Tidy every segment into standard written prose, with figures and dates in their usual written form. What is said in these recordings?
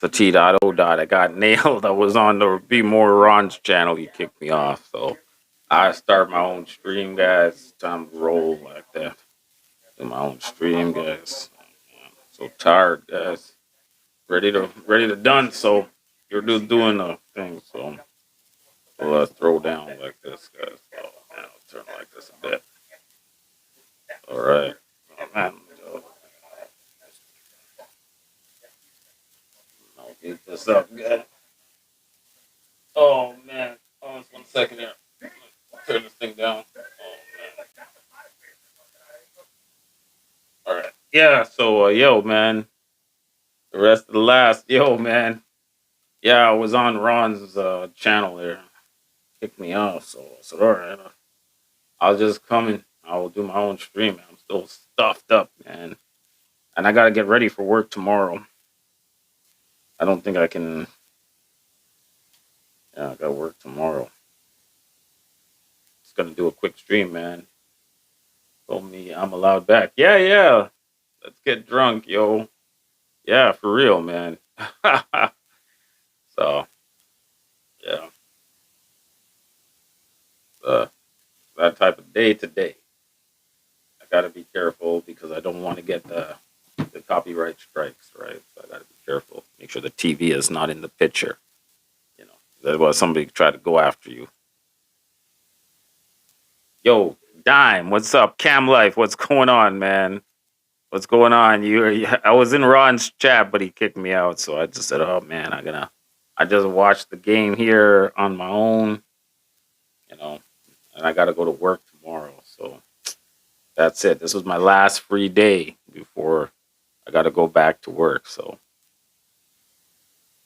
The T dot O dot. I got nailed. I was on the Be More Ron's channel. He kicked me off. So I start my own stream, guys. Time to roll like that. Do my own stream, guys. So tired, guys. Ready to done. So you're just doing a thing. So let's throw down like this, guys. Oh man, I'll turn like this a bit. All right. Oh, man. I'll get this up, guys. Oh man. Oh, just 1 second here. Turn this thing down. Oh man. All right. Yeah. So yo, man. The rest of the last, yo, man. Yeah, I was on Ron's channel there. Kicked me off. So I said, all right. I'll just come in. I will do my own stream. Man. I'm still stuffed up, man. And I gotta get ready for work tomorrow. I don't think I can. Yeah, I gotta work tomorrow. Just gonna do a quick stream, man. Told me I'm allowed back. Yeah, yeah. Let's get drunk, yo. Yeah, for real, man. So yeah, uh, that type of day today. I gotta be careful because I don't want to get the copyright strikes, right? So I gotta be careful. Make sure the TV is not in the picture. You know, that was somebody try to go after you. Yo, Dime, what's up? Cam Life, what's going on, man? What's going on? I was in Ron's chat, but he kicked me out. So I just said, "Oh man, I just watched the game here on my own, you know, and I gotta go to work tomorrow. So that's it. This was my last free day before I gotta go back to work. So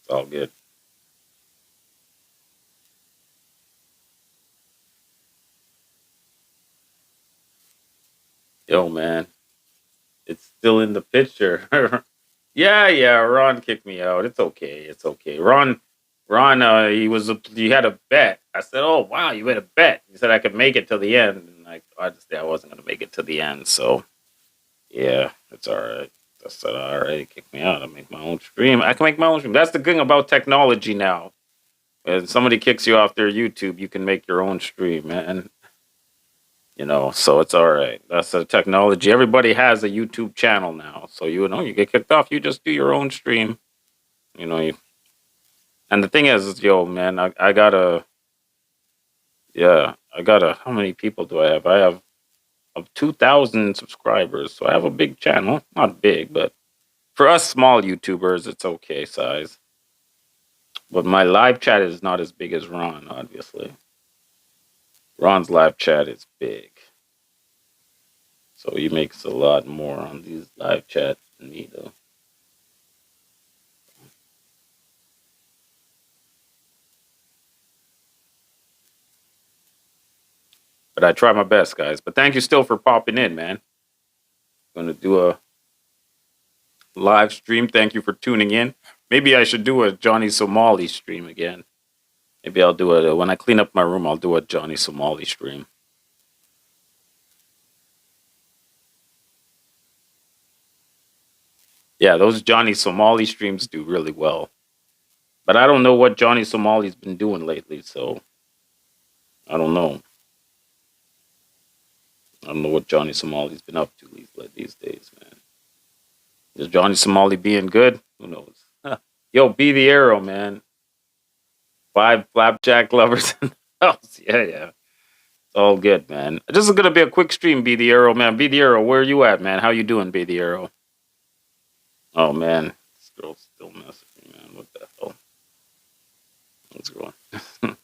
it's all good. Yo, man, it's still in the picture. Yeah, yeah. Ron kicked me out. It's okay. It's okay. Ron, he had a bet. I said, "Oh wow, you had a bet." He said I could make it to the end, and I just I wasn't gonna make it to the end. So yeah, it's all right. I said, "All right, kick me out. I make my own stream. I can make my own stream." That's the thing about technology now. When somebody kicks you off their YouTube, you can make your own stream, man. So it's all right. That's the technology. Everybody has a YouTube channel now, so you get kicked off, you just do your own stream. You know, you, and the thing is, yo, man, I gotta, yeah, I gotta. How many people do I have? I have of 2,000 subscribers, so I have a big channel. Not big, but for us small YouTubers, it's okay size. But my live chat is not as big as Ron, obviously. Ron's live chat is big, so he makes a lot more on these live chats than me, though. But I try my best, guys. But thank you still for popping in, man. Gonna do a live stream. Thank you for tuning in. Maybe I should do a Johnny Somali stream again. Maybe I'll do it when I clean up my room. I'll do a Johnny Somali stream. Yeah, those Johnny Somali streams do really well. But I don't know what Johnny Somali's been doing lately, so I don't know. I don't know what Johnny Somali's been up to these days, man. Is Johnny Somali being good? Who knows? Yo, be the arrow, man. 5 flapjack lovers in the house. Yeah, yeah. It's all good, man. This is gonna be a quick stream, Be the Arrow, man. Be the Arrow, where you at, man? How you doing, Be the Arrow? Oh man, this girl's still messaging me, man. What the hell? What's going on?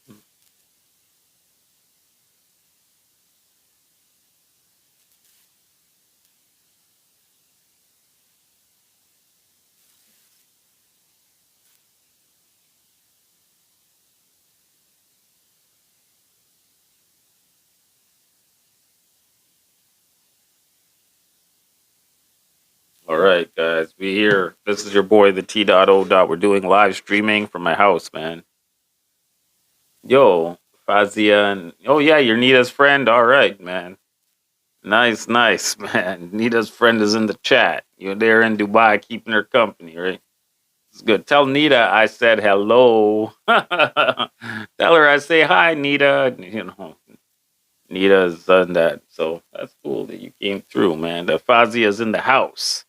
All right, guys, we here. This is your boy, the T dot O dot. We're doing live streaming from my house, man. Yo, Fazia, and oh yeah, you're Nita's friend. All right, man. Nice, nice, man. Nita's friend is in the chat. You're there in Dubai keeping her company, right? It's good. Tell Nita I said hello. Tell her I say hi, Nita. You know, Nita's done that. So that's cool that you came through, man. The Fazia's in the house.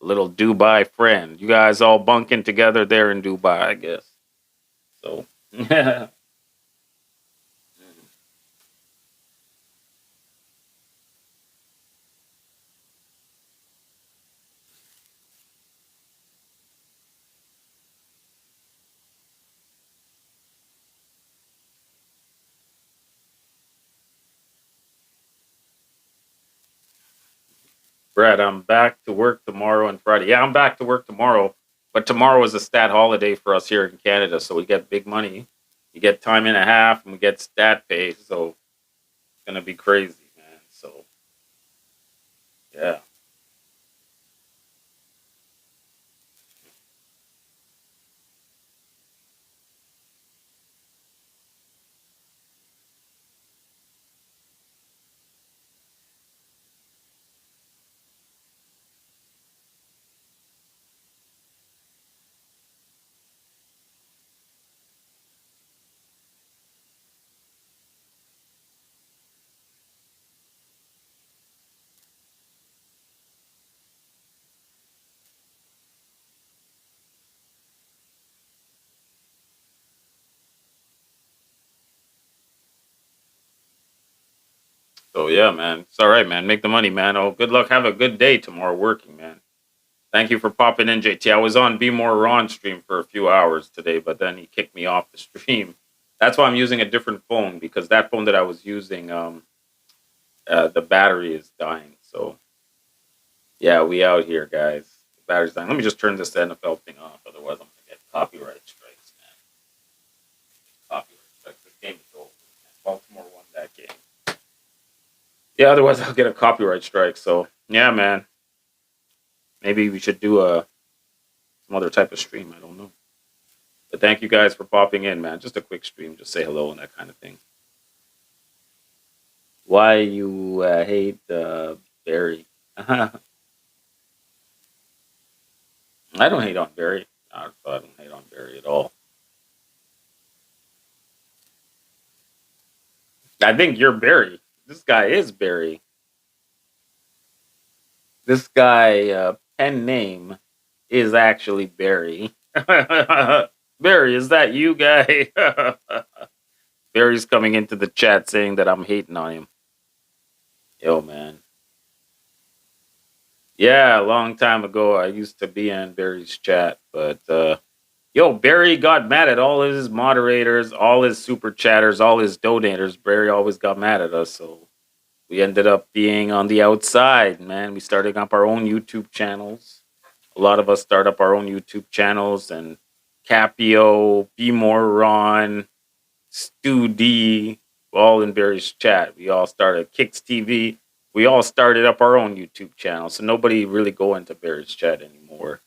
Little Dubai friend. You guys all bunking together there in Dubai, I guess. So Brad, I'm back to work tomorrow and Friday. Yeah, I'm back to work tomorrow, but tomorrow is a stat holiday for us here in Canada, so we get big money. You get time and a half, and we get stat pay, so it's gonna be crazy, man. So yeah, so yeah, man. It's all right, man. Make the money, man. Oh, good luck. Have a good day tomorrow working, man. Thank you for popping in, JT. I was on Be More Ron stream for a few hours today, but then he kicked me off the stream. That's why I'm using a different phone because that phone that I was using, the battery is dying. So yeah, we out here, guys. The battery's dying. Let me just turn this NFL thing off, otherwise I'm gonna get copyright strikes, man. Copyright strikes. This game is over. Man. Baltimore won that game. Yeah, otherwise I'll get a copyright strike. So yeah, man. Maybe we should do some other type of stream. I don't know. But thank you guys for popping in, man. Just a quick stream, just say hello and that kind of thing. Why you hate Barry? I don't hate on Barry. I don't hate on Barry at all. I think you're Barry. This guy is Barry. This guy pen name is actually Barry. Barry, is that you, guy? Barry's coming into the chat saying that I'm hating on him. Yo, man. Yeah, a long time ago, I used to be in Barry's chat, but yo, Barry got mad at all his moderators, all his super chatters, all his donators. Barry always got mad at us, so we ended up being on the outside, man. We started up our own YouTube channels. A lot of us start up our own YouTube channels, and Capio, Be More Ron, Stu D, all in Barry's chat. We all started Kicks TV. We all started up our own YouTube channel, so nobody really go into Barry's chat anymore.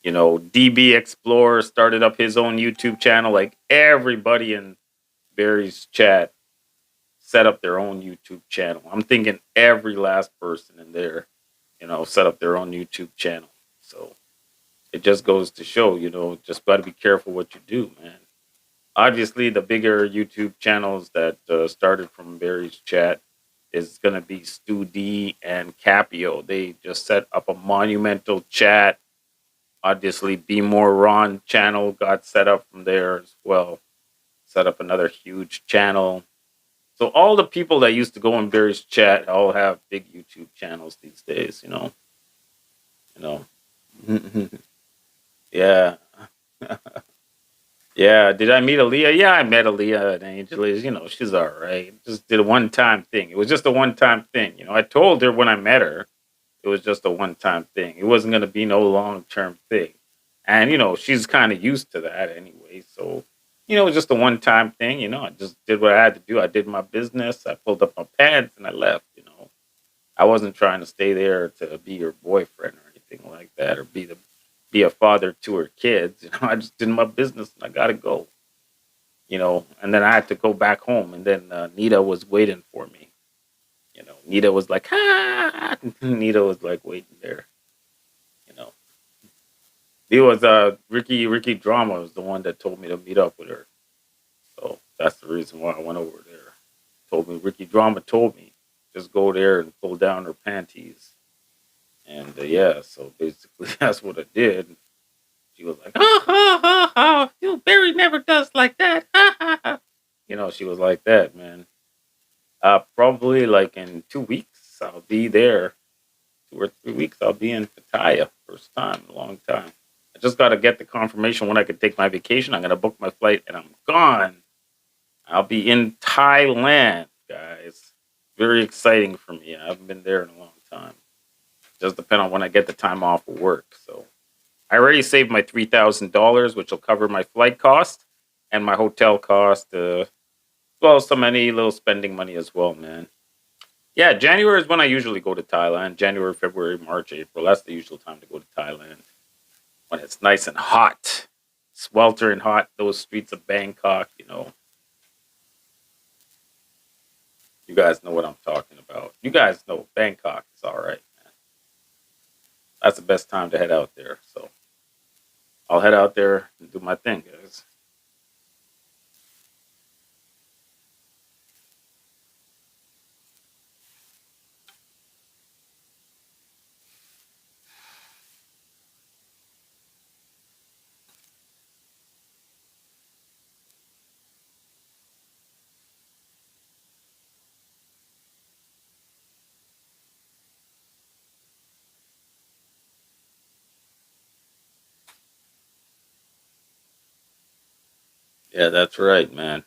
You know, DB Explorer started up his own YouTube channel. Like everybody in Barry's chat set up their own YouTube channel. I'm thinking every last person in there, set up their own YouTube channel. So it just goes to show, just got to be careful what you do, man. Obviously, the bigger YouTube channels that started from Barry's chat is going to be Stu D and Capio. They just set up a monumental chat. Obviously, Be More Ron channel got set up from there as well. Set up another huge channel. So all the people that used to go in Barry's chat all have big YouTube channels these days, you know. Yeah. Yeah. Did I meet Aaliyah? Yeah, I met Aaliyah and Angela. She's all right. Just did a one time thing. It was just a one time thing. I told her when I met her, it was just a one time thing. It wasn't going to be no long term thing. And, she's kind of used to that anyway. So, it was just a one time thing. I just did what I had to do. I did my business. I pulled up my pants and I left. I wasn't trying to stay there to be your boyfriend or anything like that or be a father to her kids. I just did my business and I got to go. And then I had to go back home. And then Nita was waiting for me. Nita was like, ah. Nita was like waiting there. You know. He was Ricky Drama was the one that told me to meet up with her. So that's the reason why I went over there. Told me Ricky Drama told me just go there and pull down her panties. And yeah, so basically that's what I did. She was like, ha ha ha ha, you Barry never does like that. Ha ha ha. She was like that, man. Probably like in 2 weeks I'll be there. 2 or 3 weeks I'll be in Pattaya. First time in a long time. I just gotta get the confirmation when I can take my vacation. I'm gonna book my flight and I'm gone. I'll be in Thailand, guys. Very exciting for me. I haven't been there in a long time. Just depend on when I get the time off of work. So I already saved my $3,000, which will cover my flight cost and my hotel cost, as well as some any little spending money as well, man. Yeah, January is when I usually go to Thailand. January, February, March, April. That's the usual time to go to Thailand when it's nice and hot, sweltering hot. Those streets of Bangkok, you guys know what I'm talking about. You guys know Bangkok is all right, man. That's the best time to head out there. So I'll head out there and do my thing, guys. Yeah, that's right, man.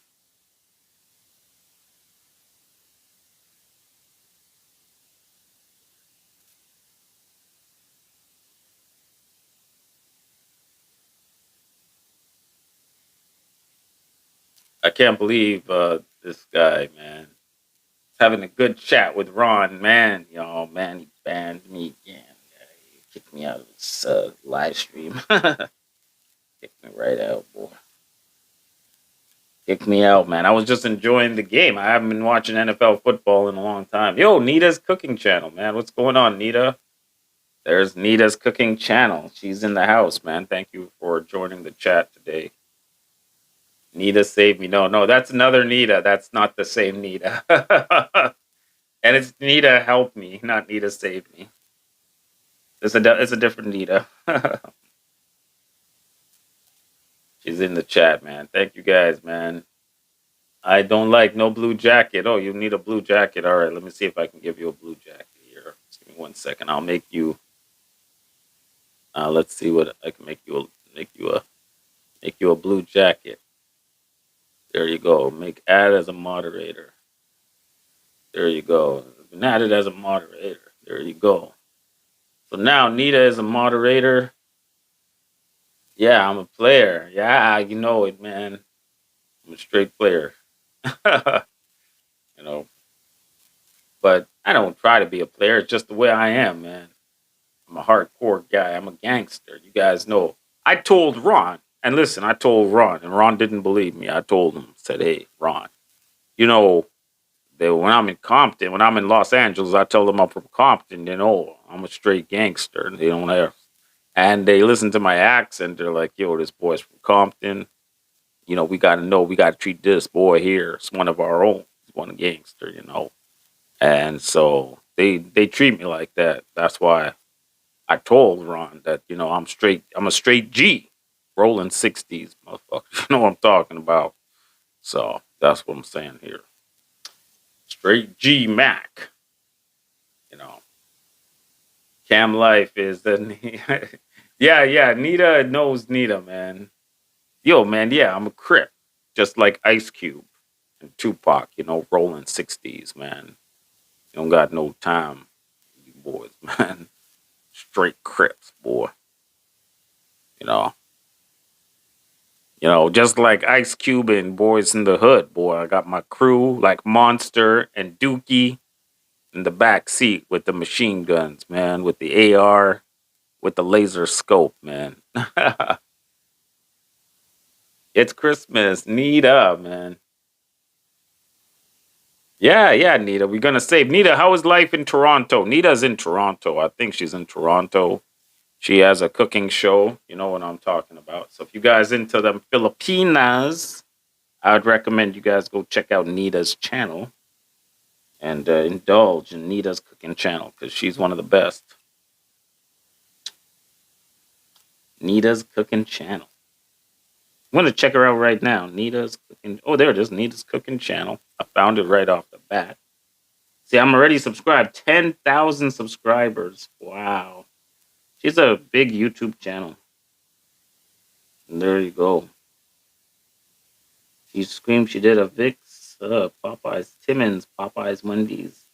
I can't believe this guy, man. Having a good chat with Ron, man. Man, he banned me again. He kicked me out of this live stream. Kicked me right out, boy. Kicked me out, man. I was just enjoying the game. I haven't been watching NFL football in a long time. Yo, Nita's cooking channel, man. What's going on, Nita? There's Nita's cooking channel. She's in the house, man. Thank you for joining the chat today. Nita saved me. No, no, that's another Nita. That's not the same Nita. And it's Nita help me, not Nita save me. It's a different Nita. She's in the chat, man. Thank you guys, man. I don't like no blue jacket. Oh, you need a blue jacket. All right, let me see if I can give you a blue jacket here. Just give me 1 second. I'll make you. Let's see what I can make you. Make you a blue jacket. There you go. Add as a moderator. There you go. Been added as a moderator. There you go. So now Nita is a moderator. Yeah, I'm a player. Yeah, you know it, man. I'm a straight player. you know, but I don't try to be a player. It's just the way I am, man. I'm a hardcore guy. I'm a gangster. You guys know. I told Ron, and listen, I told Ron, and Ron didn't believe me. I told him, said, "Hey, Ron, you know, when I'm in Compton, when I'm in Los Angeles, I tell them I'm from Compton. They know I'm a straight gangster, and they don't have." And they listen to my accent. They're like, "Yo, this boy's from Compton. We got to know. We got to treat this boy here as one of our own. He's one gangster. And so they treat me like that. That's why I told Ron that I'm straight. I'm a straight G, rolling 60s, motherfucker. You know what I'm talking about. So that's what I'm saying here. Straight G Mac. You know, Cam Life is the yeah, yeah. Nita knows Nita, man. Yo, man, yeah, I'm a Crip, just like Ice Cube and Tupac. Rolling 60s, man. You don't got no time, you boys, man. Straight Crips, boy. You know. Just like Ice Cube and Boys in the Hood, boy. I got my crew like Monster and Dookie in the back seat with the machine guns, man, with the AR, with the laser scope, man. It's Christmas. Nita, man. Yeah, yeah, Nita. We're gonna save Nita. How is life in Toronto? Nita's in Toronto. I think she's in Toronto. She has a cooking show. You know what I'm talking about. So if you guys into them Filipinas, I would recommend you guys go check out Nita's channel and indulge in Nita's cooking channel because she's one of the best. Nita's cooking channel. I'm gonna check her out right now. Nita's cooking. Oh, there it is. Nita's cooking channel. I found it right off the bat. See, I'm already subscribed. 10,000 subscribers. Wow. She's a big YouTube channel. And there you go. She screamed she did a Vicks, Popeyes, Timmons, Popeyes, Wendy's.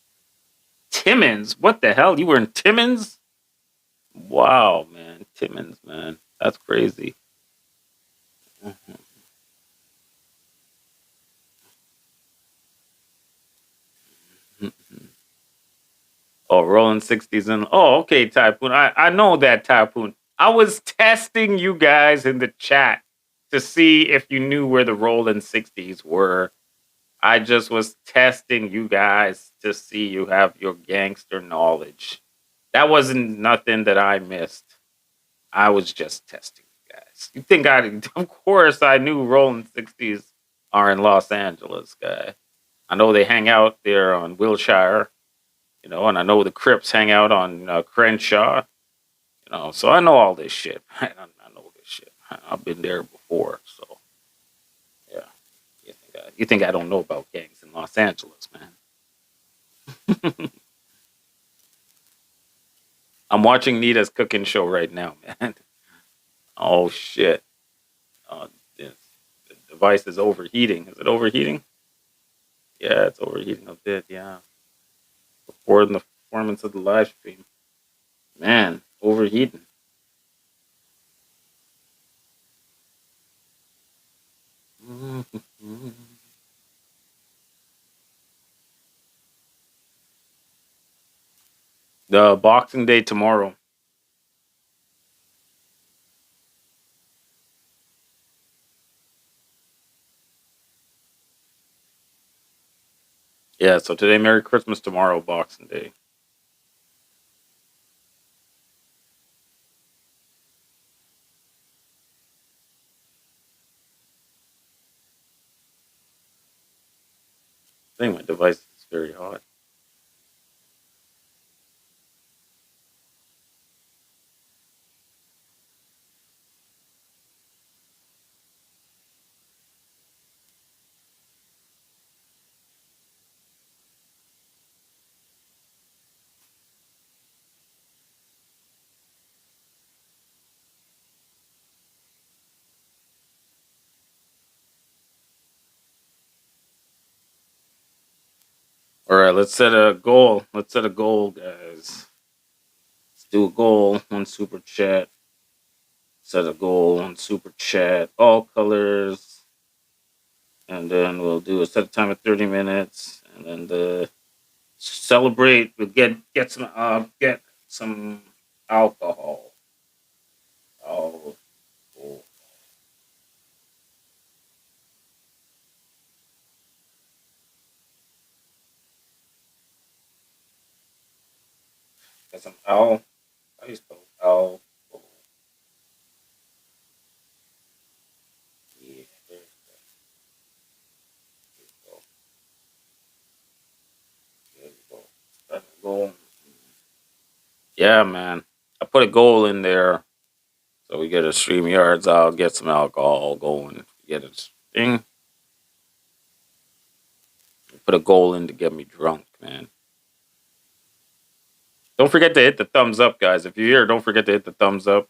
Timmons? What the hell? You were in Timmons? Wow, man. Timmons, man. That's crazy. Mhm. Oh, rolling 60s and oh, okay, Typhoon. I know that Typhoon. I was testing you guys in the chat to see if you knew where the rolling 60s were. I just was testing you guys to see you have your gangster knowledge. That wasn't nothing that I missed. I was just testing you guys. You think I of course I knew rolling 60s are in Los Angeles, guy. I know they hang out there on Wilshire, you know, and I know the Crips hang out on Crenshaw, you know, so I know all this shit. I know this shit. I've been there before, so yeah. You think I don't know about gangs in Los Angeles, man? I'm watching Nita's cooking show right now, man. Oh shit! This the device is overheating. Is it overheating? Yeah, it's overheating a bit. Yeah, before the performance of the live stream, man, overheating. The Boxing Day tomorrow. Yeah, so today, Merry Christmas. Tomorrow, Boxing Day. I think my device is very hot. All right, let's set a goal. Let's set a goal, guys. Let's do a goal on Super Chat. Set a goal on Super Chat. All colors. And then we'll do a set time of 30 minutes. And then the celebrate. We'll get some alcohol. Oh, oh. Get some al. How do you spell al? Oh, yeah, there you go. There you go. Set a goal. Yeah, man. I put a goal in there so we get a stream yards. I'll get some alcohol going. Get a thing. Put a goal in to get me drunk, man. Don't forget to hit the thumbs up, guys. If you're here, don't forget to hit the thumbs up.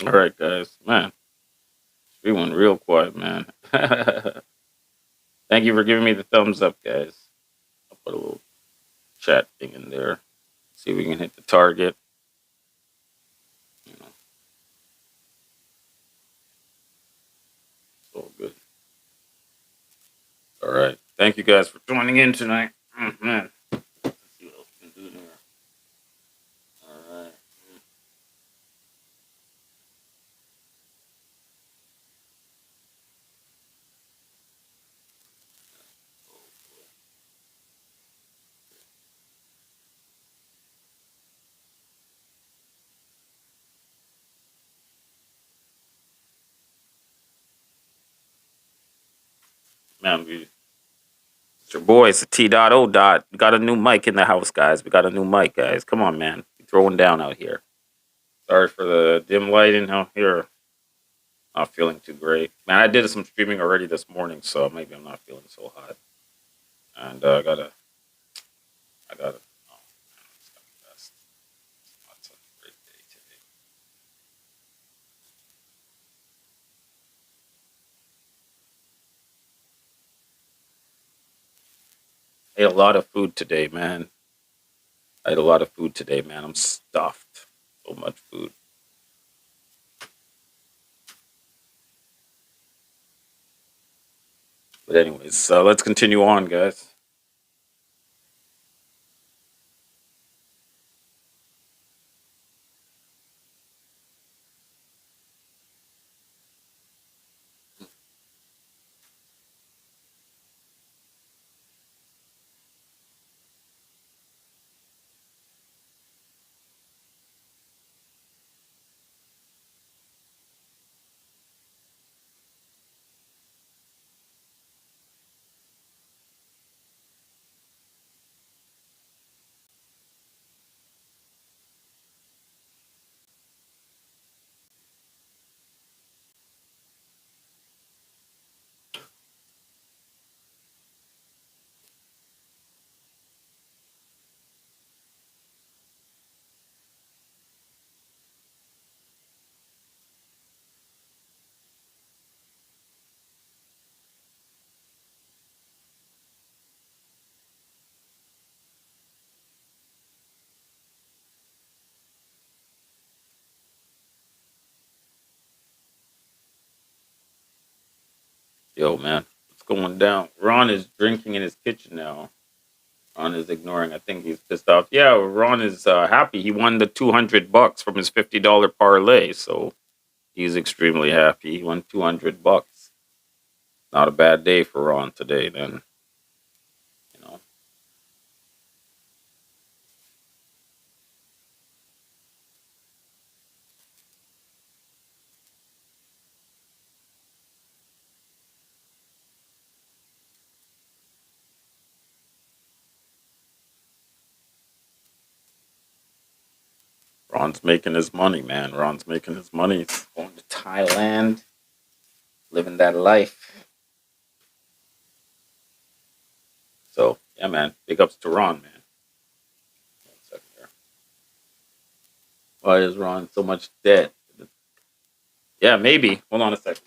All right, guys. Man, we went real quiet, man. Thank you for giving me the thumbs up, guys. I'll put a little chat thing in there. See if we can hit the target. You know, it's all good. All right. Thank you guys for joining in tonight. Man. Let's see what else we can do here. All right. Man, it's your boy. It's the T dot O dot. We got a new mic in the house, guys. We got a new mic, guys. Come on, man. We're throwing down out here. Sorry for the dim lighting out here. Not feeling too great. Man, I did some streaming already this morning, so maybe I'm not feeling so hot. And I gotta, oh, man, it's gonna be best. It's not such a great day today. I ate a lot of food today, man. I ate a lot of food today, man. I'm stuffed. So much food. But anyways, so let's continue on, guys. Yo, man, what's going down? Ron is drinking in his kitchen now. Ron is ignoring. I think he's pissed off. Yeah, Ron is happy. He won the $200 from his $50 parlay, so he's extremely happy. He won $200. Not a bad day for Ron today. Then you know, Ron's making his money, man. Ron's making his money. He's going to Thailand, living that life. So yeah, man. Big ups to Ron, man. 1 second here. Why is Ron so much debt? Yeah, maybe. Hold on a second.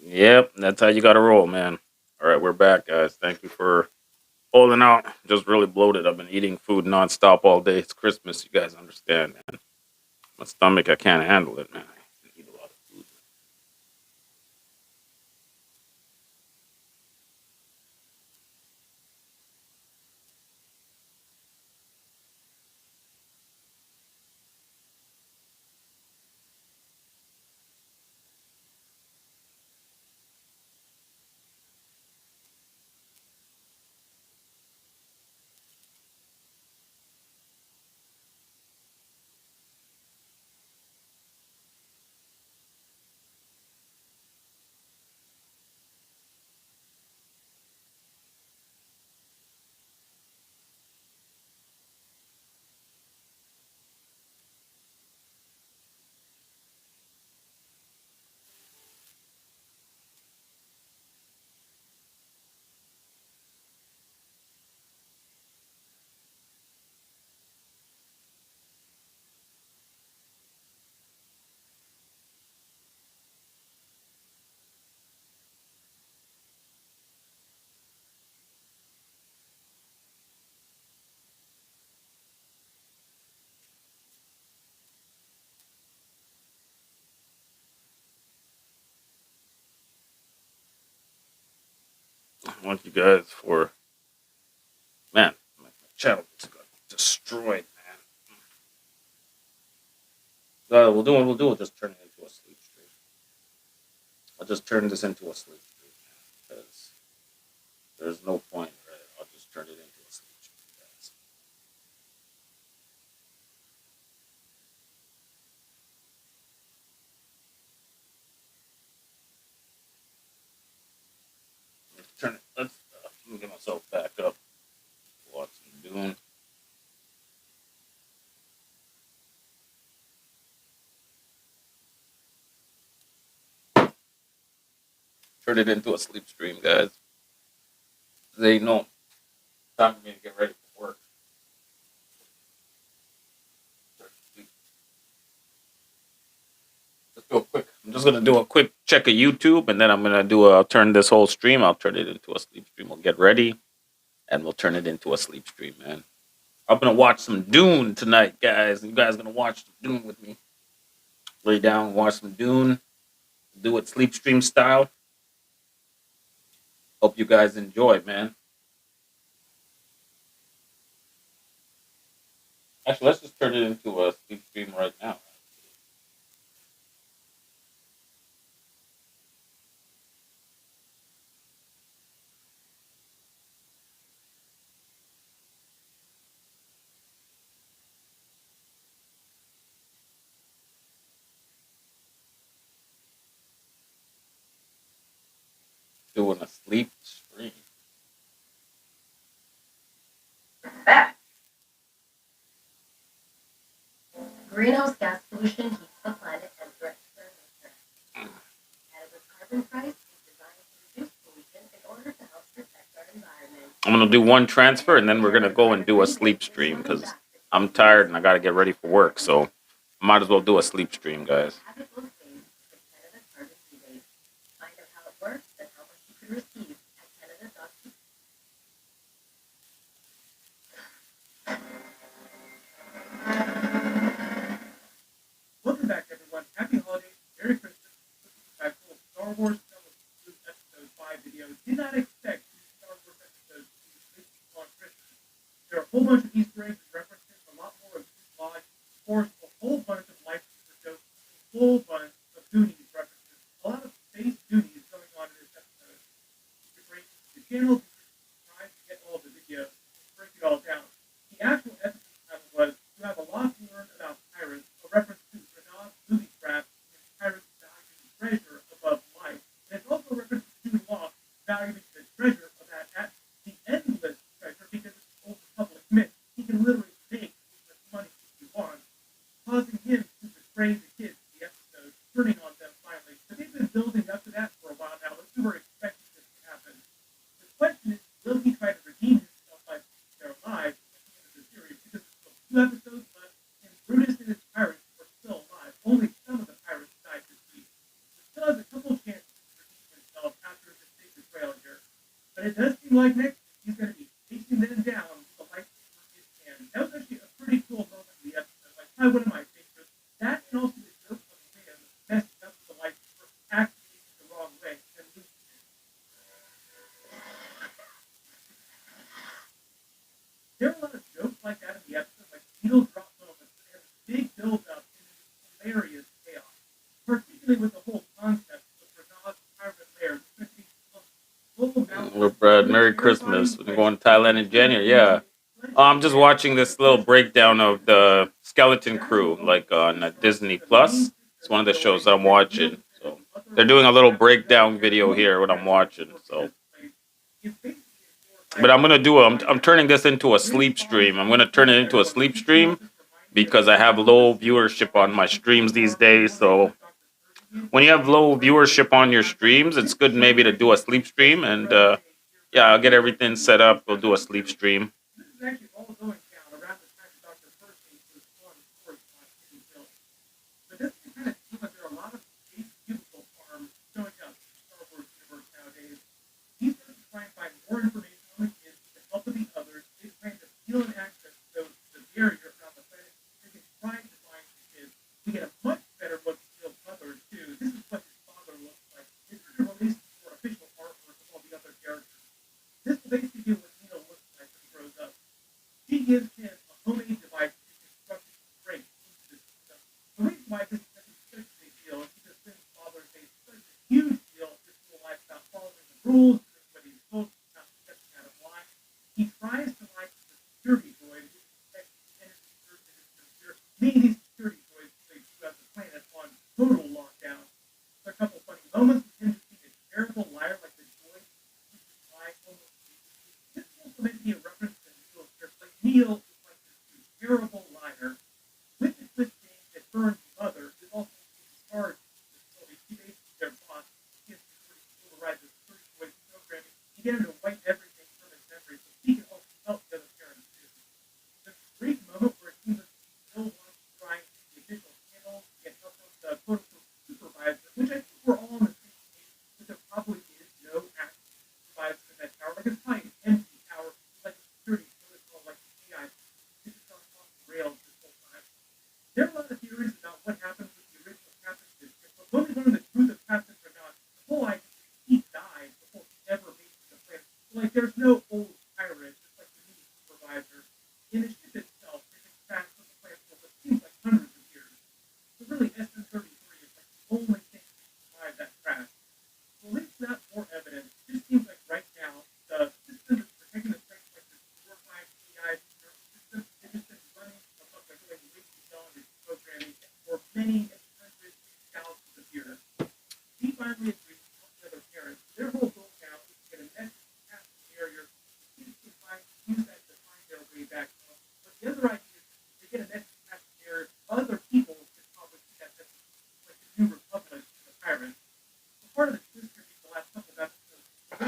Yep, that's how you got to roll, man. All right, we're back, guys. Thank you for holding out. Just really bloated. I've been eating food nonstop all day. It's Christmas. You guys understand, man. My stomach, I can't handle it, man. I eat a lot of food. I want you guys for, man, my channel just got destroyed, man. We'll do it. Just turn it into a sleep stream. I'll just turn this into a sleep stream, man, because there's no point, right? I'll just turn it into a sleep stream, guys. Let's turn it. Let me get myself back up. Watch some Dune. Turn it into a sleep stream, guys. They know time for me to get ready for work. Let's do a quick. I'm just gonna do a quick check of YouTube, and then I'm gonna do. I'll turn this whole stream. I'll turn it into a sleep stream. We'll get ready, and we'll turn it into a sleep stream, man. I'm gonna watch some Dune tonight, guys. You guys gonna watch Dune with me? Lay down, watch some Dune. Do it sleep stream style. Hope you guys enjoy, man. Actually, let's just turn it into a sleep stream right now. Doing a sleep stream. Greenhouse gas pollution heats the planet and threatens our nature. Canada's carbon price is designed to reduce pollution in order to help protect our environment. I'm gonna do one transfer and then we're gonna go and do a sleep stream because I'm tired and I gotta get ready for work. So I might as well do a sleep stream, guys. Find out how it works and how much you can receive at Canada.ca. Welcome back, everyone. Happy holidays. Merry Christmas. This is a full Star Wars Episode 5 video. Did not expect these Star Wars episodes to be released on Christmas. There are a whole bunch of Easter eggs and references, a lot more of Goose Lodge, of course, a whole bunch of Lightsaber jokes, a whole bunch of Goonies references. A lot of space Goonies going on in this episode. If you're great to the channel, be sure to subscribe to get all the videos. Break it all down. The actual episode title was "You Have a Lot to Learn About Pirates," a reference to Renard's booby trap in Pirates Valuing Treasure Above Life. And it's also a reference to Jude Law valuing the treasure of the endless treasure because it's an old Republic myth. He can literally make as much money as he wants, causing him to betray the kids in the episode, turning on them finally. But they've been building up to that for a while now. We were expecting this to happen. The question is, will he try to redeem himself by their lives at the end of the series? Because there's still 2 episodes left, and Brutus and his pirates are still alive. Only some of the pirates died this week. He still has a couple chances to redeem We're Brad. Merry Christmas. We're going to Thailand in January. Yeah. I'm just watching this little breakdown of the Skeleton Crew, like on Disney Plus. It's one of the shows that I'm watching. So they're doing a little breakdown video here. What I'm watching. So, but I'm gonna do. I'm turning this into a sleep stream. I'm gonna turn it into a sleep stream because I have low viewership on my streams these days. So when you have low viewership on your streams, it's good maybe to do a sleep stream. And yeah, I'll get everything set up. We'll do a sleep stream.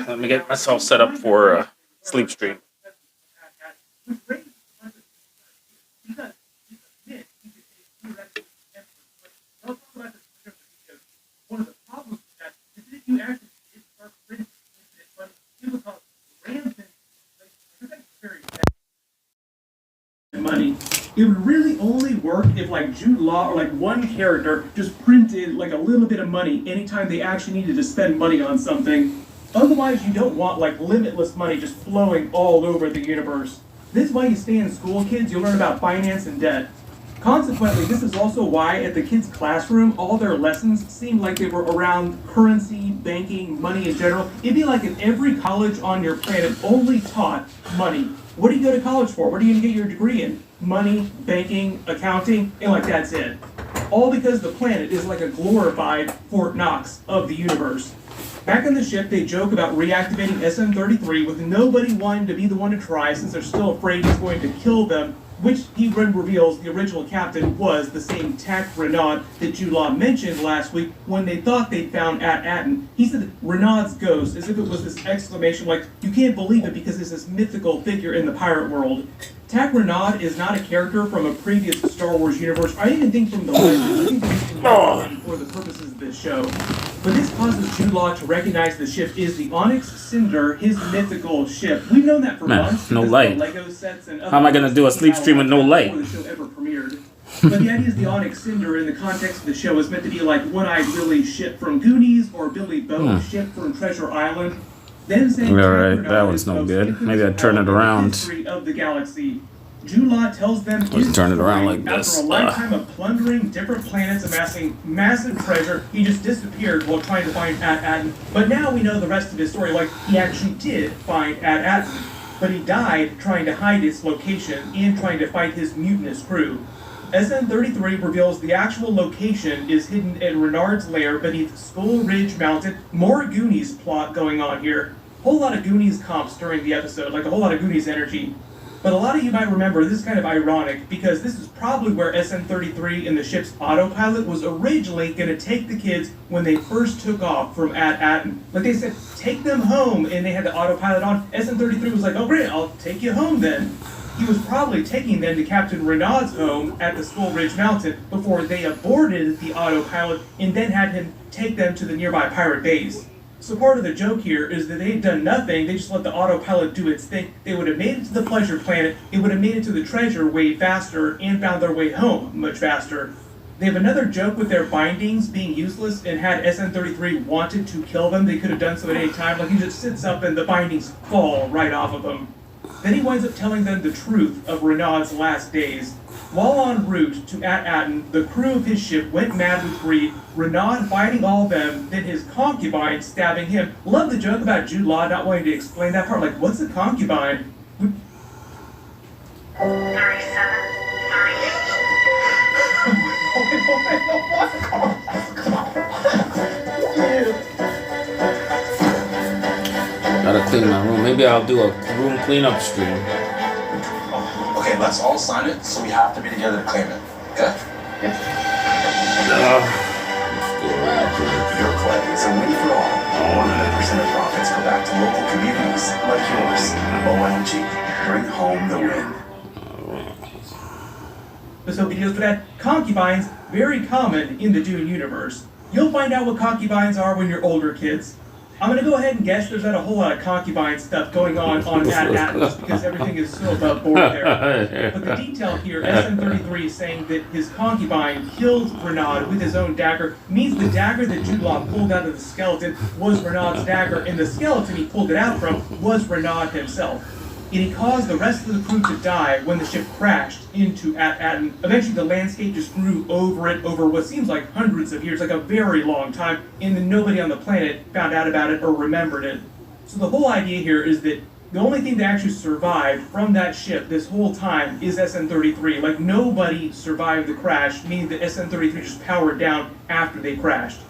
Let me get myself set up for a sleep stream. Money. It would really only work if like Jude Law or like one character just printed like a little bit of money anytime they actually needed to spend money on something. Otherwise, you don't want like limitless money just flowing all over the universe. This is why you stay in school, kids. You learn about finance and debt. Consequently, this is also why at the kids' classroom, all their lessons seem like they were around currency, banking, money in general. It'd be like if every college on your planet only taught money. What do you go to college for? What are you going to get your degree in? Money, banking, accounting, and like that's it. All because the planet is like a glorified Fort Knox of the universe. Back on the ship, they joke about reactivating SM-33 with nobody wanting to be the one to try since they're still afraid he's going to kill them, which he reveals the original captain was the same Tak Renaud that Jude Law mentioned last week when they thought they'd found Aten. He said Renaud's ghost as if it was this exclamation like, you can't believe it because it's this mythical figure in the pirate world. Tak Renaud is not a character from a previous Star Wars universe. I even think from the legends. I think he's for the purposes of this show. But this causes Jude Law to recognize the ship is the Onyx Cinder, his mythical ship. We've known that for months. No because light. of Lego sets and How am I gonna do a sleep stream with no light? Before the show ever premiered. But the idea is the Onyx Cinder in the context of the show is meant to be like One-Eyed Willie's ship from Goonies or Billy Boat's ship from Treasure Island. Then saying Alright, that one's no good. Maybe I'd turn it around. History of the galaxy. Jude Law tells them Let's turn it around like after this. a lifetime of plundering different planets, amassing massive treasure, he just disappeared while trying to find At-Aten. But now we know the rest of his story, like he actually did find At-Aten. But he died trying to hide its location and trying to fight his mutinous crew. SN-33 reveals the actual location is hidden in Renard's lair beneath Skull Ridge Mountain. More Goonies plot going on here. Whole lot of Goonies comps during the episode, like a whole lot of Goonies energy. But a lot of you might remember this is kind of ironic because this is probably where SN-33 in the ship's autopilot was originally going to take the kids when they first took off from At-Aten. Like they said, take them home, and they had the autopilot on. SN-33 was like, oh great, I'll take you home then. He was probably taking them to Captain Renaud's home at the Skull Ridge Mountain before they aborted the autopilot and then had him take them to the nearby pirate base. So part of the joke here is that they'd done nothing, they just let the autopilot do its thing. They would have made it to the Pleasure Planet, it would have made it to the treasure way faster, and found their way home much faster. They have another joke with their bindings being useless, and had SN-33 wanted to kill them, they could have done so at any time. Like he just sits up and the bindings fall right off of him. Then he winds up telling them the truth of Renaud's last days. While en route to At-Aten, the crew of his ship went mad with greed, Renaud fighting all of them, then his concubine stabbing him. Love the joke about Jude Law not wanting to explain that part, like, what's a concubine? 37, Gotta clean my room. Maybe I'll do a room cleanup stream. Okay, let's all sign it, so we have to be together to claim it. Okay? Your claim is a win for all. 100% of profits go back to local communities like yours. OMG, bring home the win. So videos for that. Concubines, very common in the Dune universe. You'll find out what concubines are when you're older, kids. I'm going to go ahead and guess there's not a whole lot of concubine stuff going on At-Aten just because everything is so above board there. But the detail here, SN-33 is saying that his concubine killed Renaud with his own dagger, means the dagger that Jude Law pulled out of the skeleton was Renaud's dagger, and the skeleton he pulled it out from was Renaud himself. And he caused the rest of the crew to die when the ship crashed into At-Aten. Eventually the landscape just grew over it over what seems like hundreds of years, like a very long time, and then nobody on the planet found out about it or remembered it. So the whole idea here is that the only thing that actually survived from that ship this whole time is SN-33. Like nobody survived the crash, meaning that SN-33 just powered down after they crashed.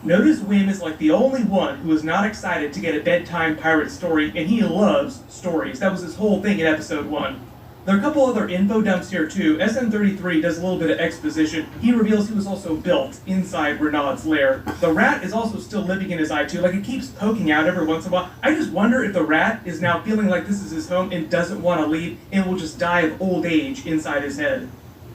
Notice Wim is like the only one who is not excited to get a bedtime pirate story, and he loves stories. That was his whole thing in episode 1. There are a couple other info dumps here too. SN-33 does a little bit of exposition. He reveals he was also built inside Renaud's lair. The rat is also still living in his eye too, like it keeps poking out every once in a while. I just wonder if the rat is now feeling like this is his home and doesn't want to leave and will just die of old age inside his head.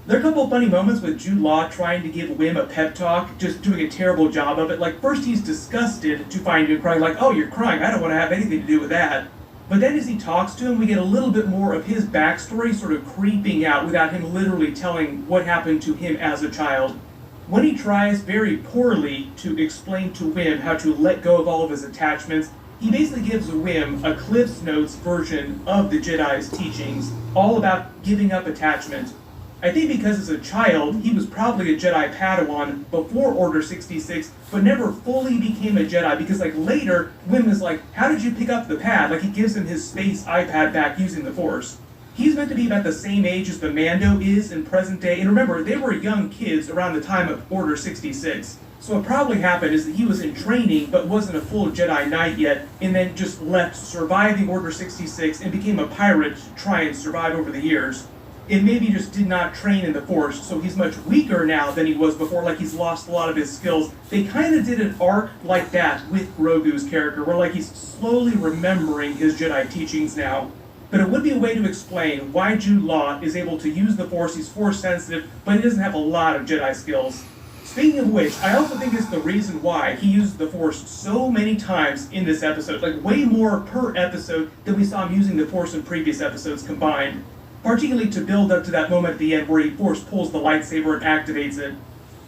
There are a couple of funny moments with Jude Law trying to give Wim a pep talk, just doing a terrible job of it. Like, first he's disgusted to find him crying, like, oh, you're crying, I don't want to have anything to do with that. But then as he talks to him, we get a little bit more of his backstory sort of creeping out without him literally telling what happened to him as a child. When he tries very poorly to explain to Wim how to let go of all of his attachments, he basically gives Wim a Cliff's Notes version of the Jedi's teachings, all about giving up attachment. I think because as a child, he was probably a Jedi Padawan before Order 66, but never fully became a Jedi, because like later, Wim is like, how did you pick up the pad? Like he gives him his space iPad back using the Force. He's meant to be about the same age as the Mando is in present day, and remember, they were young kids around the time of Order 66. So what probably happened is that he was in training, but wasn't a full Jedi Knight yet, and then just left surviving Order 66 and became a pirate to try and survive over the years. And maybe just did not train in the Force, so he's much weaker now than he was before, like he's lost a lot of his skills. They kind of did an arc like that with Grogu's character, where like he's slowly remembering his Jedi teachings now. But it would be a way to explain why Jude Law is able to use the Force. He's Force sensitive, but he doesn't have a lot of Jedi skills. Speaking of which, I also think it's the reason why he used the Force so many times in this episode, like way more per episode than we saw him using the Force in previous episodes combined. Particularly to build up to that moment at the end where he Force pulls the lightsaber and activates it.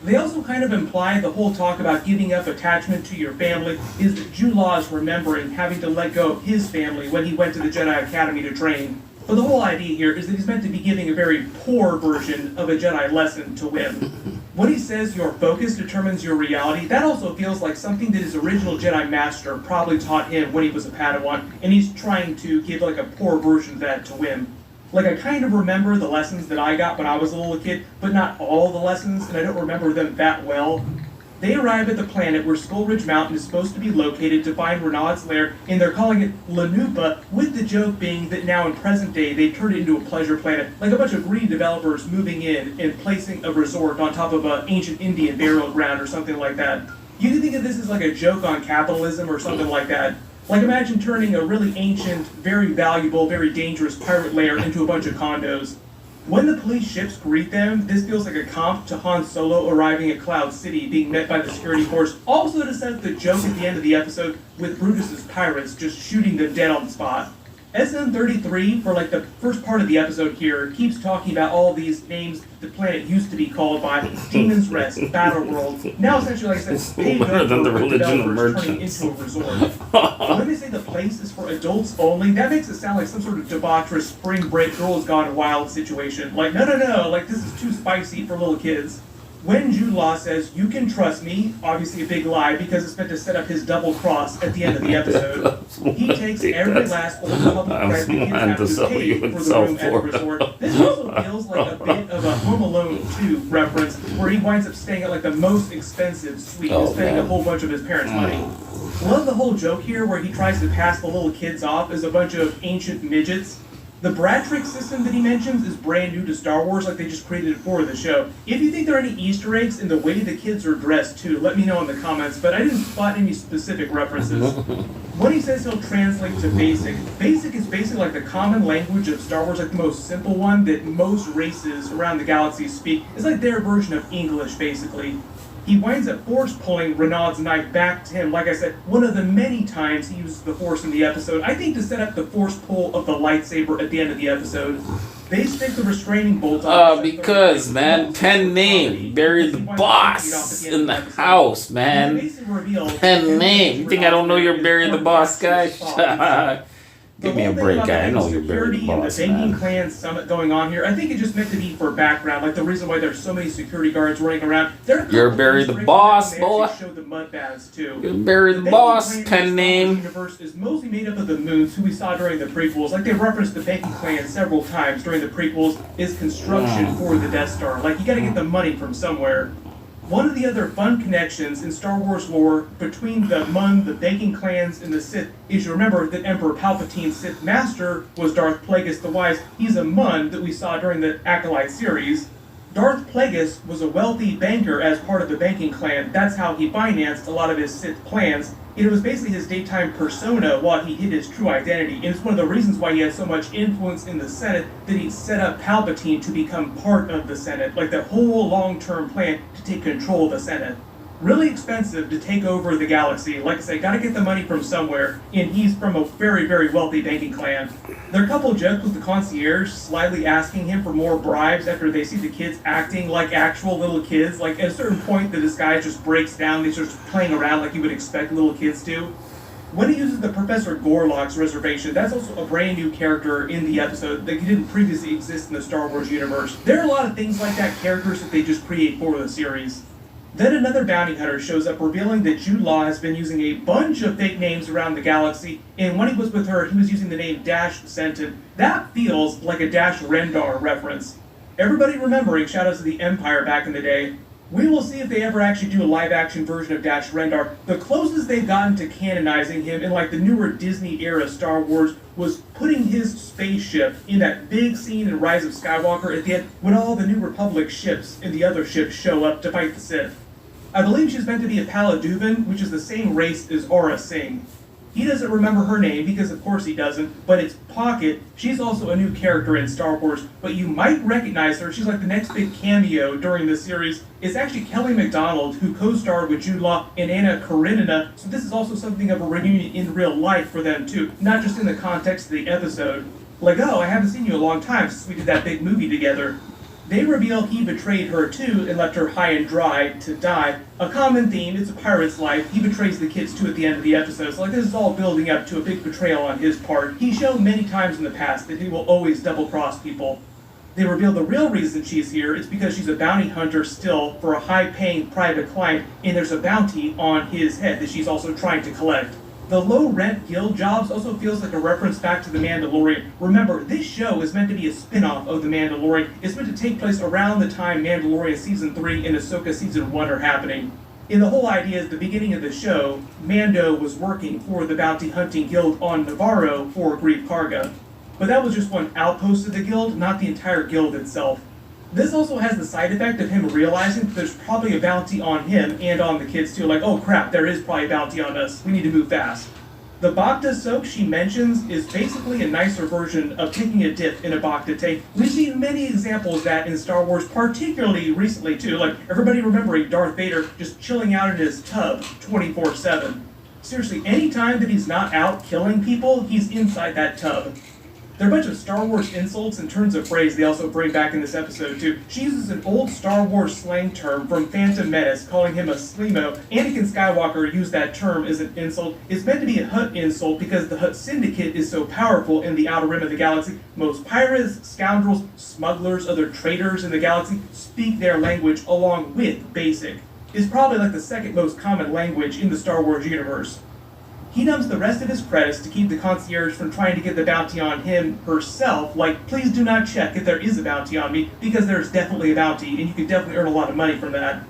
They also kind of imply the whole talk about giving up attachment to your family is that Jude Law is remembering having to let go of his family when he went to the Jedi Academy to train. But the whole idea here is that he's meant to be giving a very poor version of a Jedi lesson to Wim. When he says your focus determines your reality, that also feels like something that his original Jedi Master probably taught him when he was a Padawan, and he's trying to give like a poor version of that to Wim. Like, I kind of remember the lessons that I got when I was a little kid, but not all the lessons, and I don't remember them that well. They arrive at the planet where Skull Ridge Mountain is supposed to be located to find Renaud's lair, and they're calling it Lanupa, with the joke being that now in present day they've turned it into a pleasure planet, like a bunch of greedy developers moving in and placing a resort on top of an ancient Indian burial ground or something like that. You can think of this as like a joke on capitalism or something like that. Like, imagine turning a really ancient, very valuable, very dangerous pirate lair into a bunch of condos. When the police ships greet them, this feels like a comp to Han Solo arriving at Cloud City, being met by the security force, also to set the joke at the end of the episode with Brutus's pirates just shooting them dead on the spot. SN-33, for like the first part of the episode here, keeps talking about all these names the planet used to be called by: Demon's Rest, Battleworld. Now essentially, like I said, paved Better than the over with religion of developers turning merchants. into a resort. When they say the place is for adults only, that makes it sound like some sort of debaucherous spring break girls gone wild situation. Like, no, like this is too spicy for little kids. When Jude Law says, "You can trust me," obviously a big lie because it's meant to set up his double cross at the end of the episode, he takes every last Old Republic credit the kids have to pay for the room at the resort. This also feels like a bit of a Home Alone 2 reference, where he winds up staying at like the most expensive suite and spending a whole bunch of his parents' money. Love the whole joke here where he tries to pass the little kids off as a bunch of ancient midgets. The Bradtrix system that he mentions is brand new to Star Wars, like they just created it for the show. If you think there are any Easter eggs in the way the kids are dressed too, let me know in the comments, but I didn't spot any specific references. When he says he'll translate to Basic, Basic is basically like the common language of Star Wars, like the most simple one that most races around the galaxy speak. It's like their version of English, basically. He winds up force pulling Renaud's knife back to him, like I said, one of the many times he uses the Force in the episode, I think to set up the force pull of the lightsaber at the end of the episode. They stick the restraining bolt on. Because, man, pen name, bury the boss in the house, man. Pen name. You think I don't know you're bury the boss, guy? Give me a break, guy. I know you're bury the boss, the Banking man. Clan summit going on here, I think it just meant to be for background, like the reason why there's so many security guards running around. You're bury the boss, boy. Show the mud baths too. You bury the boss, pen name. The universe is mostly made up of the Moons, who we saw during the prequels. Like they referenced the Banking Clan several times during the prequels. Is construction for the Death Star. Like you got to get the money from somewhere. One of the other fun connections in Star Wars lore between the Mun, the Banking Clans, and the Sith is you remember that Emperor Palpatine's Sith Master was Darth Plagueis the Wise. He's a Mun that we saw during the Acolyte series. Darth Plagueis was a wealthy banker as part of the Banking Clan. That's how he financed a lot of his Sith plans. It was basically his daytime persona while he hid his true identity. And it's one of the reasons why he had so much influence in the Senate that he set up Palpatine to become part of the Senate. Like the whole long-term plan to take control of the Senate. Really expensive to take over the galaxy. Like I said, gotta get the money from somewhere, and he's from a very, very wealthy banking clan. There are a couple jokes with the concierge slyly asking him for more bribes after they see the kids acting like actual little kids. Like at a certain point, the disguise just breaks down, they start playing around like you would expect little kids to. When he uses the Professor Gorlock's reservation, that's also a brand new character in the episode that didn't previously exist in the Star Wars universe. There are a lot of things like that, characters that they just create for the series. Then another bounty hunter shows up revealing that Jude Law has been using a bunch of fake names around the galaxy, and when he was with her, he was using the name Dash Sentin. That feels like a Dash Rendar reference. Everybody remembering Shadows of the Empire back in the day. We will see if they ever actually do a live-action version of Dash Rendar. The closest they've gotten to canonizing him in like the newer Disney-era Star Wars was putting his spaceship in that big scene in Rise of Skywalker at the end when all the New Republic ships and the other ships show up to fight the Sith. I believe she's meant to be a Paladuvan, which is the same race as Aura Singh. He doesn't remember her name because of course he doesn't, but it's Pocket. She's also a new character in Star Wars, but you might recognize her. She's like the next big cameo during this series. It's actually Kelly MacDonald, who co-starred with Jude Law and Anna Karenina, so this is also something of a reunion in real life for them too, not just in the context of the episode. Like, oh, I haven't seen you in a long time since we did that big movie together. They reveal he betrayed her too and left her high and dry to die. A common theme, it's a pirate's life. He betrays the kids too at the end of the episode. So like this is all building up to a big betrayal on his part. He's shown many times in the past that he will always double-cross people. They reveal the real reason she's here is because she's a bounty hunter still for a high-paying private client, and there's a bounty on his head that she's also trying to collect. The low-rent guild jobs also feels like a reference back to The Mandalorian. Remember, this show is meant to be a spin-off of The Mandalorian. It's meant to take place around the time Mandalorian Season 3 and Ahsoka Season 1 are happening. And the whole idea is the beginning of the show, Mando was working for the bounty hunting guild on Navarro for Greef Karga. But that was just one outpost of the guild, not the entire guild itself. This also has the side effect of him realizing that there's probably a bounty on him and on the kids too. Like, oh crap, there is probably a bounty on us. We need to move fast. The Bacta soak she mentions is basically a nicer version of taking a dip in a Bacta tank. We've seen many examples of that in Star Wars, particularly recently too. Like, everybody remembering Darth Vader just chilling out in his tub 24/7. Seriously, anytime that he's not out killing people, he's inside that tub. There are a bunch of Star Wars insults and turns of phrase they also bring back in this episode too. She uses an old Star Wars slang term from Phantom Menace, calling him a Sleemo. Anakin Skywalker used that term as an insult. It's meant to be a Hutt insult because the Hutt Syndicate is so powerful in the Outer Rim of the galaxy. Most pirates, scoundrels, smugglers, other traitors in the galaxy speak their language along with Basic. It's probably like the second most common language in the Star Wars universe. He dumps the rest of his credits to keep the concierge from trying to get the bounty on him herself, like, please do not check if there is a bounty on me, because there's definitely a bounty, and you can definitely earn a lot of money from that.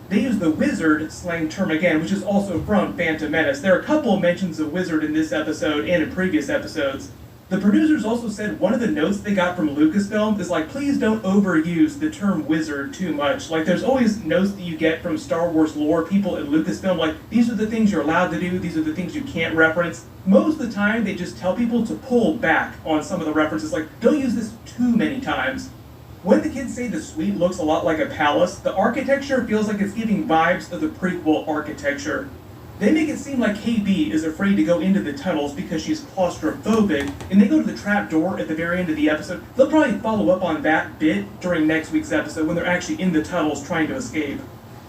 They use the wizard slang term again, which is also from Phantom Menace. There are a couple of mentions of wizard in this episode and in previous episodes. The producers also said one of the notes they got from Lucasfilm is like, please don't overuse the term wizard too much. Like, there's always notes that you get from Star Wars lore people at Lucasfilm, like, these are the things you're allowed to do, these are the things you can't reference. Most of the time, they just tell people to pull back on some of the references, like, don't use this too many times. When the kids say the suite looks a lot like a palace, the architecture feels like it's giving vibes of the prequel architecture. They make it seem like KB is afraid to go into the tunnels because she's claustrophobic, and they go to the trap door at the very end of the episode. They'll probably follow up on that bit during next week's episode when they're actually in the tunnels trying to escape.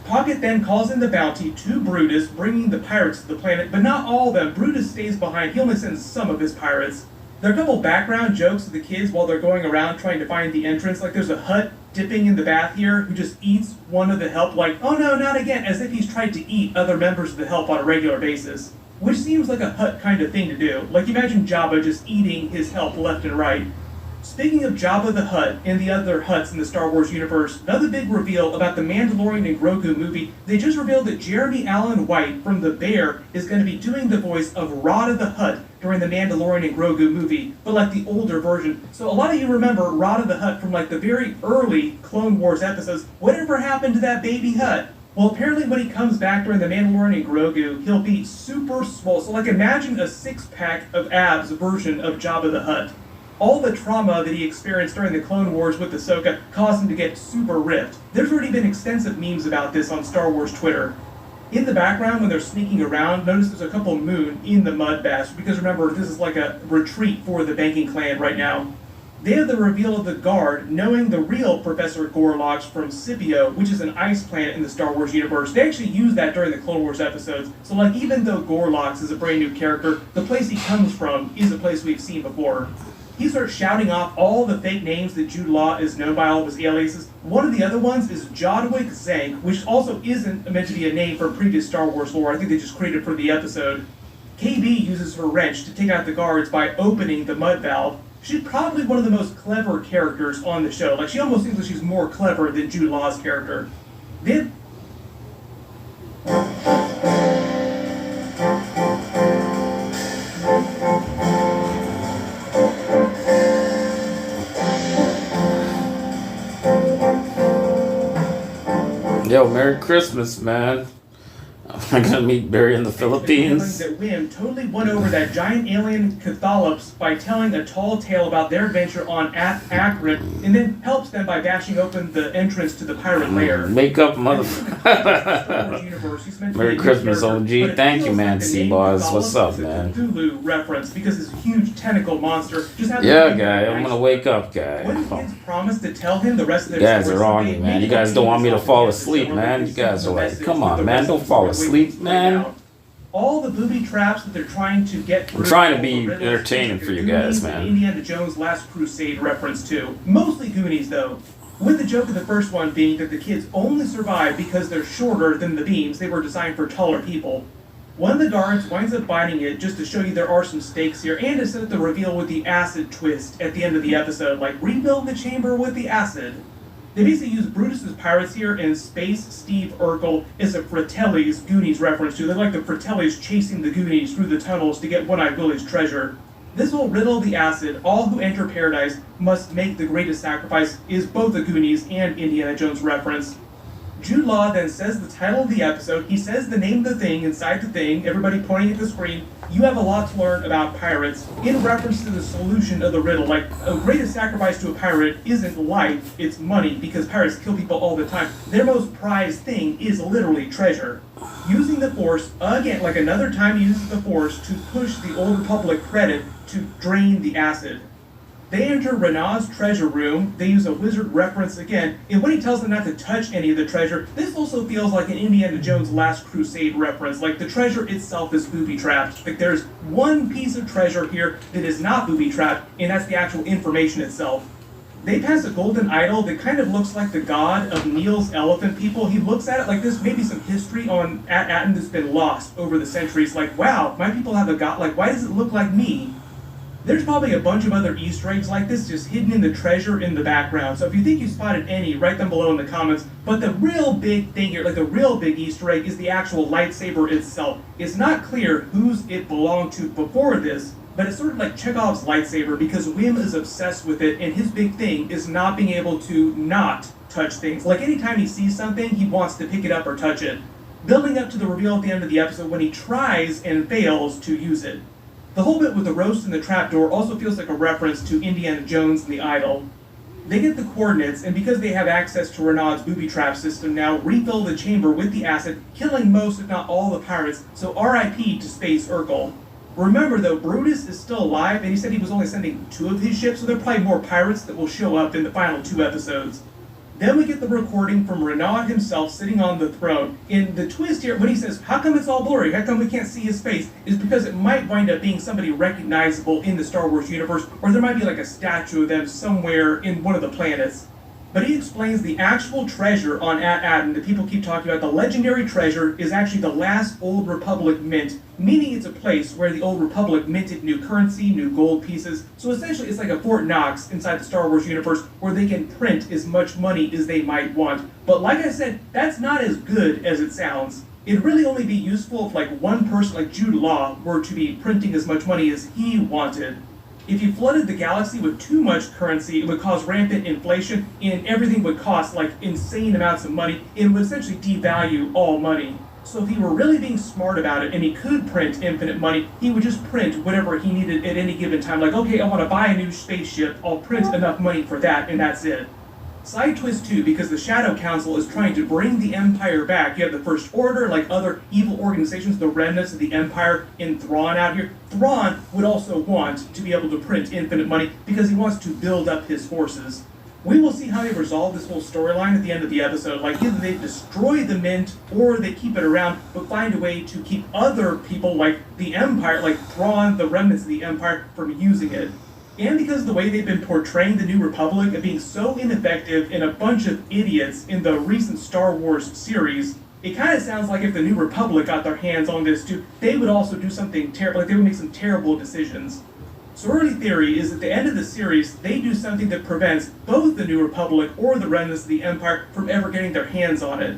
Pocket then calls in the bounty to Brutus, bringing the pirates to the planet, but not all of them. Brutus stays behind. He only sends some of his pirates. There are a couple background jokes of the kids while they're going around trying to find the entrance. Like, there's a Hutt dipping in the bath here who just eats one of the help, like, oh no, not again, as if he's tried to eat other members of the help on a regular basis. Which seems like a Hutt kind of thing to do. Like, imagine Jabba just eating his help left and right. Speaking of Jabba the Hutt and the other Hutts in the Star Wars universe, another big reveal about the Mandalorian and Grogu movie, they just revealed that Jeremy Allen White from The Bear is going to be doing the voice of Rada the Hutt during the Mandalorian and Grogu movie, but like the older version. So a lot of you remember Rada the Hutt from like the very early Clone Wars episodes. Whatever happened to that baby Hutt? Well, apparently when he comes back during the Mandalorian and Grogu, he'll be super swole. So like imagine a six-pack of abs version of Jabba the Hutt. All the trauma that he experienced during the Clone Wars with Ahsoka caused him to get super ripped. There's already been extensive memes about this on Star Wars Twitter. In the background, when they're sneaking around, notice there's a couple moon in the mud bath, because remember, this is like a retreat for the banking clan right now. They have the reveal of the Guard knowing the real Professor Gorlox from Scipio, which is an ice planet in the Star Wars universe. They actually use that during the Clone Wars episodes. So like, even though Gorlox is a brand new character, the place he comes from is a place we've seen before. He starts shouting off all the fake names that Jude Law is known by, all of his aliases. One of the other ones is Jodwick Zank, which also isn't meant to be a name from previous Star Wars lore. I think they just created for the episode. KB uses her wrench to take out the guards by opening the mud valve. She's probably one of the most clever characters on the show. Like, she almost seems like she's more clever than Jude Law's character. Then Yo, Merry Christmas, man. I'm gonna meet Barry in the Feeling Philippines. that Wim totally won over that giant alien Cathalops by telling a tall tale about their adventure on Akron, and then helps them by bashing open the entrance to the pirate lair. Make up, Star Wars motherfucker. universe, he's meant to be Merry a new Christmas, character, OG. but it Thank you, feels man, like the name C-Boss. What's Cathalops up, is a man? Cthulhu reference because this huge tentacle monster just happens Yeah, to be guy. I'm nice. gonna wake up, guy. When the kids promised to tell him the rest of You their guys stories, are on they me, man. made You guys it don't want me to seem fall like asleep, they man. sent You the guys are like, message come with on, the man. rest Don't of fall the way asleep, it's laid man. out. All the booby traps that they're trying to get through. I'm trying to be all the riddles, entertaining for you Goonies guys, and man. Indiana Jones' Last Crusade reference too. Mostly Goonies though. With the joke of the first one being that the kids only survive because they're shorter than the beams. They were designed for taller people. One of the guards winds up biting it just to show you there are some stakes here and to set up the reveal with the acid twist at the end of the episode. Like, rebuild the chamber with the acid. They basically use Brutus's pirates here, and Space Steve Urkel is a Fratelli's Goonies reference to. They're like the Fratellis chasing the Goonies through the tunnels to get One-Eyed Willie's treasure. This will riddle the acid. All who enter paradise must make the greatest sacrifice is both a Goonies and Indiana Jones reference. Jude Law then says the title of the episode. He says the name of the thing inside the thing, everybody pointing at the screen. You have a lot to learn about pirates in reference to the solution of the riddle. Like, a greatest sacrifice to a pirate isn't life, it's money, because pirates kill people all the time. Their most prized thing is literally treasure. Using the Force, again, like another time he uses the Force to push the Old Republic credit to drain the acid. They enter Renaud's treasure room. They use a wizard reference again. And when he tells them not to touch any of the treasure, this also feels like an Indiana Jones Last Crusade reference. Like, the treasure itself is booby-trapped. Like, there's one piece of treasure here that is not booby-trapped, and that's the actual information itself. They pass a golden idol that kind of looks like the god of Neil's elephant people. He looks at it like there's maybe some history on Atten that's been lost over the centuries. Like, wow, my people have a god. Like, why does it look like me? There's probably a bunch of other Easter eggs like this just hidden in the treasure in the background. So if you think you spotted any, write them below in the comments. But the real big thing here, like the real big Easter egg, is the actual lightsaber itself. It's not clear whose it belonged to before this, but it's sort of like Chekhov's lightsaber because Wim is obsessed with it, and his big thing is not being able to not touch things. Like, anytime he sees something, he wants to pick it up or touch it. Building up to the reveal at the end of the episode when he tries and fails to use it. The whole bit with the roast and the trapdoor also feels like a reference to Indiana Jones and the Idol. They get the coordinates, and because they have access to Renaud's booby trap system now, refill the chamber with the acid, killing most, if not all, the pirates, so RIP to Space Urkel. Remember though, Brutus is still alive, and he said he was only sending 2 of his ships, so there are probably more pirates that will show up in the final 2 episodes. Then we get the recording from Renaud himself sitting on the throne. And the twist here, when he says, how come it's all blurry? How come we can't see his face? Is because it might wind up being somebody recognizable in the Star Wars universe, or there might be like a statue of them somewhere in one of the planets. But he explains the actual treasure on Atten that people keep talking about. The legendary treasure is actually the last Old Republic mint, meaning it's a place where the Old Republic minted new currency, new gold pieces. So essentially it's like a Fort Knox inside the Star Wars universe where they can print as much money as they might want. But like I said, that's not as good as it sounds. It'd really only be useful if like one person like Jude Law were to be printing as much money as he wanted. If you flooded the galaxy with too much currency, it would cause rampant inflation, and everything would cost like insane amounts of money, and would essentially devalue all money. So if he were really being smart about it and he could print infinite money, he would just print whatever he needed at any given time. Like, okay, I want to buy a new spaceship, I'll print enough money for that, and that's it. Side twist too, because the Shadow Council is trying to bring the Empire back. You have the First Order, like other evil organizations, the remnants of the Empire in Thrawn out here. Thrawn would also want to be able to print infinite money because he wants to build up his forces. We will see how they resolve this whole storyline at the end of the episode. Like, either they destroy the Mint or they keep it around, but find a way to keep other people like the Empire, like Thrawn, the remnants of the Empire, from using it. And because of the way they've been portraying the New Republic and being so ineffective and a bunch of idiots in the recent Star Wars series, it kind of sounds like if the New Republic got their hands on this too, they would also do something terrible, like they would make some terrible decisions. So early theory is at the end of the series, they do something that prevents both the New Republic or the remnants of the Empire from ever getting their hands on it.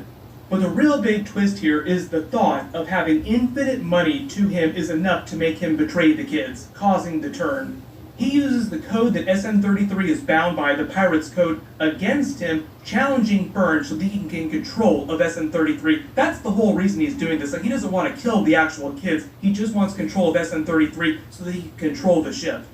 But the real big twist here is the thought of having infinite money to him is enough to make him betray the kids, causing the turn. He uses the code that SN33 is bound by, the Pirates Code, against him, challenging Burn so that he can gain control of SN33. That's the whole reason he's doing this. Like, he doesn't want to kill the actual kids. He just wants control of SN33 so that he can control the ship.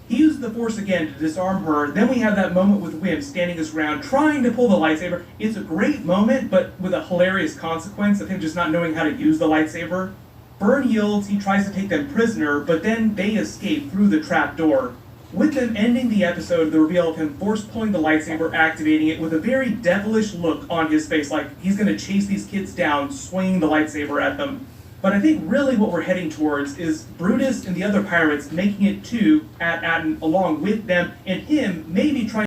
He uses the Force again to disarm her. Then we have that moment with Wim standing his ground, trying to pull the lightsaber. It's a great moment, but with a hilarious consequence of him just not knowing how to use the lightsaber. Burn yields, he tries to take them prisoner, but then they escape through the trap door. With them ending the episode, the reveal of him force pulling the lightsaber, activating it with a very devilish look on his face, like he's going to chase these kids down, swinging the lightsaber at them. But I think really what we're heading towards is Brutus and the other pirates making it to At-Aten along with them, and him maybe trying